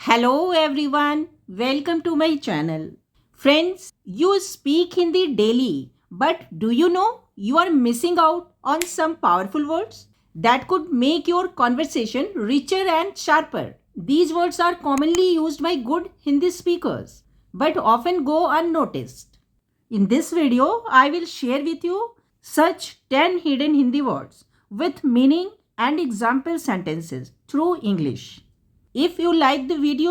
Hello everyone, welcome to my channel. Friends, you speak Hindi daily, but do you know you are missing out on some powerful words that could make your conversation richer and sharper? These words are commonly used by good Hindi speakers, but often go unnoticed. In this video, I will share with you such 10 hidden Hindi words with meaning and example sentences through English. If you like the video,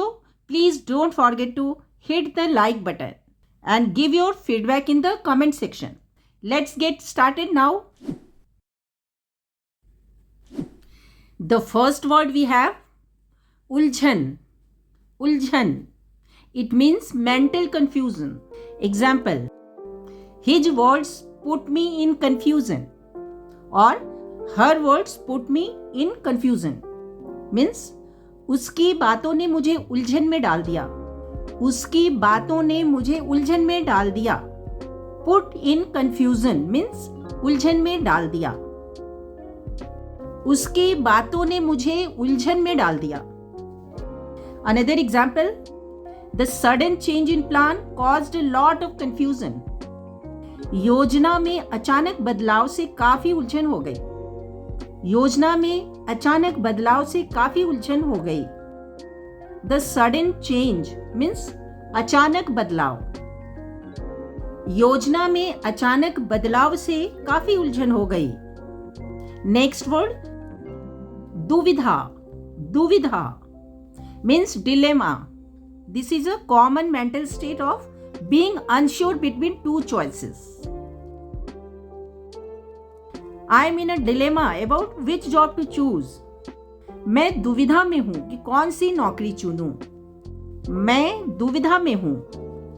please don't forget to hit the like button and give your feedback in the comment section. Let's get started now. The first word we have uljhan. Uljhan. It means mental confusion. Example: his words put me in confusion, or her words put me in confusion. Means उसकी बातों ने मुझे उलझन में डाल दिया. उसकी बातों ने मुझे उलझन में डाल दिया. Put in confusion means उलझन में डाल दिया. उसकी बातों ने मुझे उलझन में डाल दिया. Another example: the sudden change in plan caused a lot of confusion. योजना में अचानक बदलाव से काफी उलझन हो गई. योजना में अचानक बदलाव से काफी उलझन हो गई. The sudden change means अचानक बदलाव. योजना में अचानक बदलाव से काफी उलझन हो गई. नेक्स्ट वर्ड दुविधा. दुविधा means dilemma. This is a common mental state of being unsure between two choices. I am in a dilemma about which job to choose. मैं दुविधा में हूं कि कौन सी नौकरी चुनूं. मैं दुविधा में हूं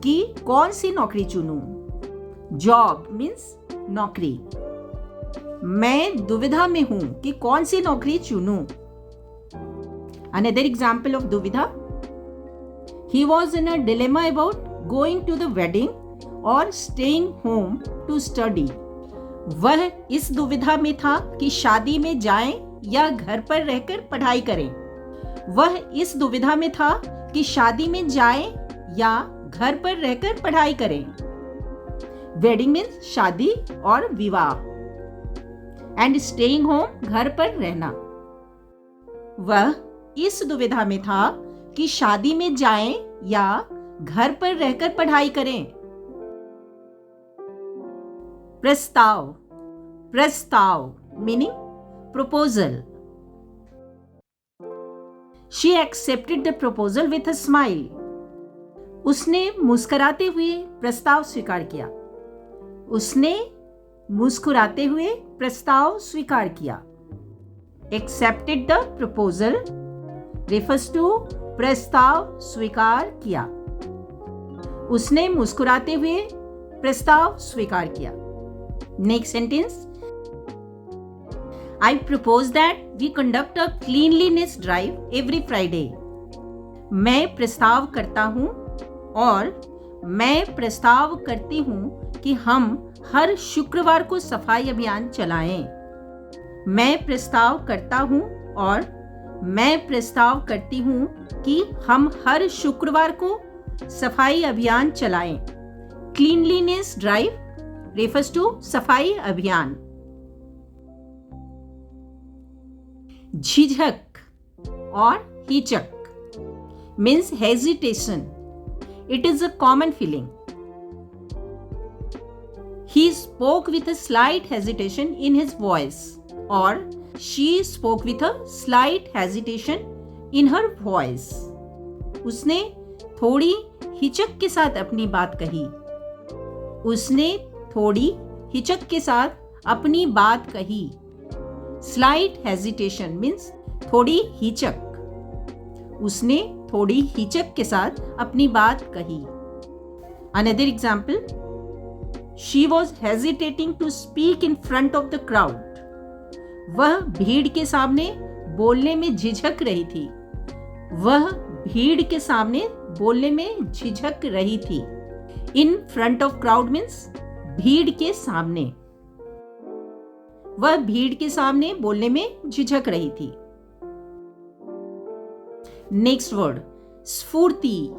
कि कौन सी नौकरी चुनूं. जॉब मीन्स नौकरी. मैं दुविधा में हूं कि कौन सी नौकरी चुनूं. Another example of दुविधा: he was in a dilemma about going to the wedding or staying home to study. वह इस दुविधा में था कि शादी में जाएं या घर पर रहकर पढ़ाई करें. वह इस दुविधा में था कि शादी में जाएं या घर पर रहकर पढ़ाई करें. वेडिंग मीन्स शादी और विवाह, एंड स्टेइंग होम घर पर रहना. वह इस दुविधा में था कि शादी में जाएं या घर पर रहकर पढ़ाई करें. प्रस्ताव. प्रस्ताव meaning proposal. She accepted the proposal with a smile. उसने मुस्कुराते हुए प्रस्ताव स्वीकार किया. उसने मुस्कुराते हुए प्रस्ताव स्वीकार किया. Accepted the proposal refers to प्रस्ताव स्वीकार किया. उसने मुस्कुराते हुए प्रस्ताव स्वीकार किया. Next sentence: I propose that we conduct a cleanliness drive every Friday. मैं प्रस्ताव करता हूँ और मैं प्रस्ताव करती हूँ कि हम हर शुक्रवार को सफाई अभियान चलाएं. मैं प्रस्ताव करता हूँ और मैं प्रस्ताव करती हूँ कि हम हर शुक्रवार को सफाई अभियान चलाएं. क्लीनलीनेस ड्राइव refers to सफाई अभियान. झिझक और हिचक means hesitation. It is a common feeling. He spoke with a slight hesitation in his voice, or she spoke with a slight hesitation in her voice. उसने थोड़ी हिचक के साथ अपनी बात कही. उसने थोड़ी हिचक के साथ अपनी बात कही. स्लाइट हेजिटेशन मीन्स थोड़ी हिचक. उसने थोड़ी हिचक के साथ अपनी बात कही. Another example: she was hesitating to speak in front of the crowd. वह भीड़ के सामने बोलने में झिझक रही थी. वह भीड़ के सामने बोलने में झिझक रही थी. In front of crowd means भीड़ के सामने. वह भीड़ के सामने बोलने में झिझक रही थी. नेक्स्ट वर्ड स्फूर्ति.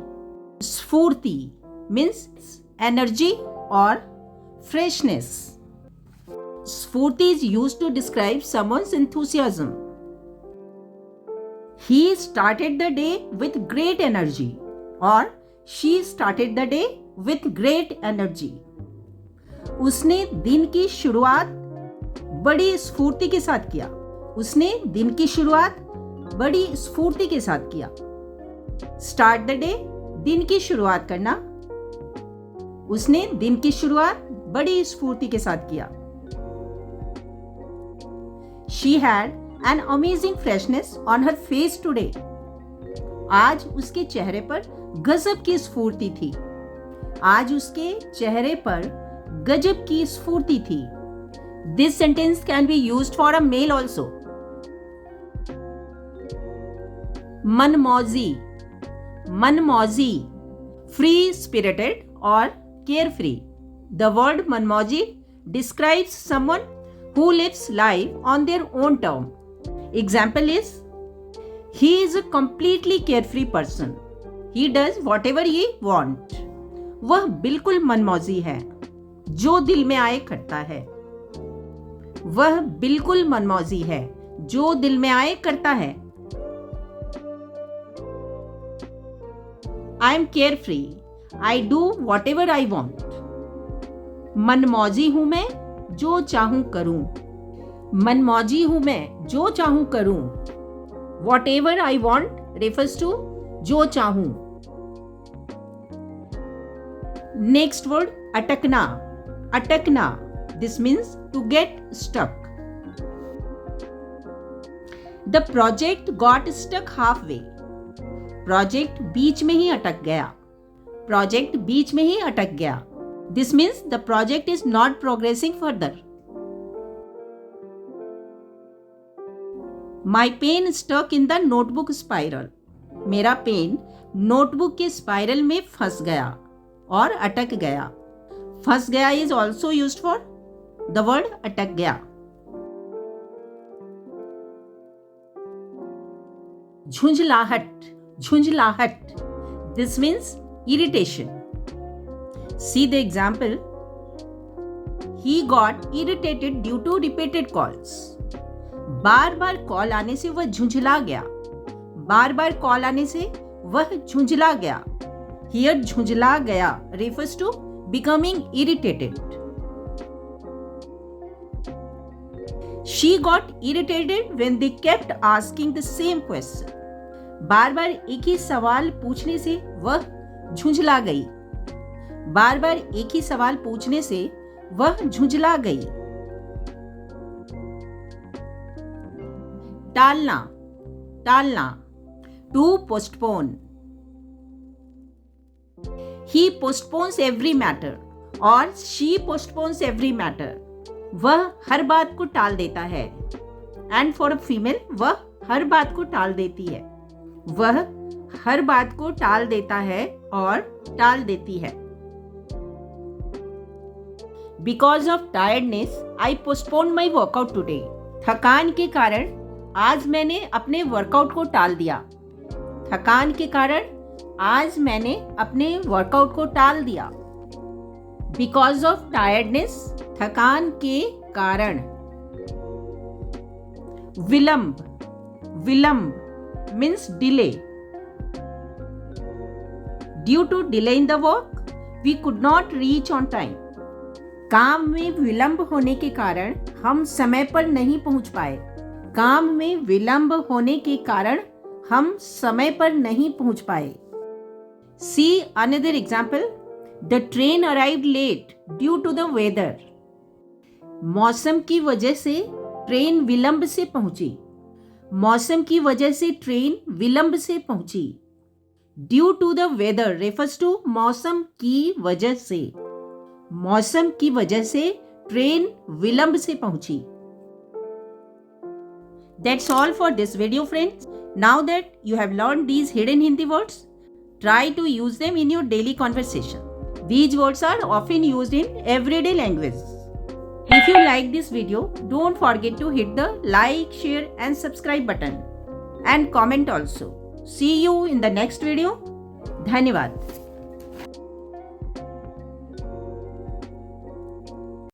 स्फूर्ति means energy or freshness. Sphurti is used to describe someone's enthusiasm. He started the day with great energy or she started the day with great energy. उसने दिन की शुरुआत बड़ी स्फूर्ति के साथ किया. उसने दिन की शुरुआत बड़ी स्फूर्ति के साथ किया. Start the day, दिन की शुरुआत करना. उसने दिन की शुरुआत बड़ी स्फूर्ति के साथ किया. She had an amazing freshness on her face today. आज उसके चेहरे पर गजब की स्फूर्ति थी. आज उसके चेहरे पर गजब की स्फूर्ति थी. This sentence can be used for a male also. मनमौजी. मनमौजी, free spirited or carefree. The word मनमौजी describes someone who lives life on their own term. Example is, he is a completely carefree person. He does whatever he wants. वह बिल्कुल मनमौजी है, जो दिल में आए करता है. वह बिल्कुल मनमौजी है, जो दिल में आए करता है. I am carefree. I do whatever I want. मनमौजी हूं मैं, जो चाहूं करूं. मनमौजी हूं मैं, जो चाहूं करूं. Whatever I want refers to जो चाहूं. Next word, अटकना. अटकना. This means to get stuck. The project got stuck halfway. Project बीच में ही अटक गया. प्रोजेक्ट बीच में ही अटक गया. This means the project is not progressing further. My pen stuck in the notebook spiral. मेरा पेन नोटबुक के स्पाइरल में फंस गया और अटक गया. फंस गया is also used for the word अटक गया. झुंझलाहट. झुंझलाहट. This means irritation. See the example. He got irritated due to repeated calls. Bar bar call आने से वह झुंझला गया. बार बार कॉल आने से वह झुंझला गया. Here झुंझला गया refers to becoming irritated. She got irritated when they kept asking the same question. बार बार एक ही सवाल पूछने से वह झुंझला गई. बार बार एक ही सवाल पूछने से वह झुंझला गई. टालना. टालना. To postpone. He postpones every matter or she postpones every matter. वह हर बात को टाल देता है. And for a female, वह हर बात को टाल देती है. वह हर बात को टाल देता है और टाल देती है. Because of tiredness, I postponed my workout today. थकान के कारण आज मैंने अपने वर्कआउट को टाल दिया. थकान के कारण आज मैंने अपने वर्कआउट को टाल दिया. Because of tiredness, थकान के कारण. विलंब. विलंब means delay. Due to delay in the work, we could not reach on time. काम में विलंब होने के कारण हम समय पर नहीं पहुंच पाए. काम में विलंब होने के कारण हम समय पर नहीं पहुंच पाए. See another example. The train arrived late due to the weather. मौसम की वजह से ट्रेन विलंब से पहुंची. मौसम की वजह से ट्रेन विलंब से पहुंची. Due to the weather refers to मौसम की वजह से. मौसम की वजह से ट्रेन विलंब से पहुंची. That's all for this video, friends. Now that you have learned these hidden Hindi words, try to use them in your daily conversation. These words are often used in everyday language. If you like this video, don't forget to hit the like, share and subscribe button and comment also. See you in the next video. धन्यवाद.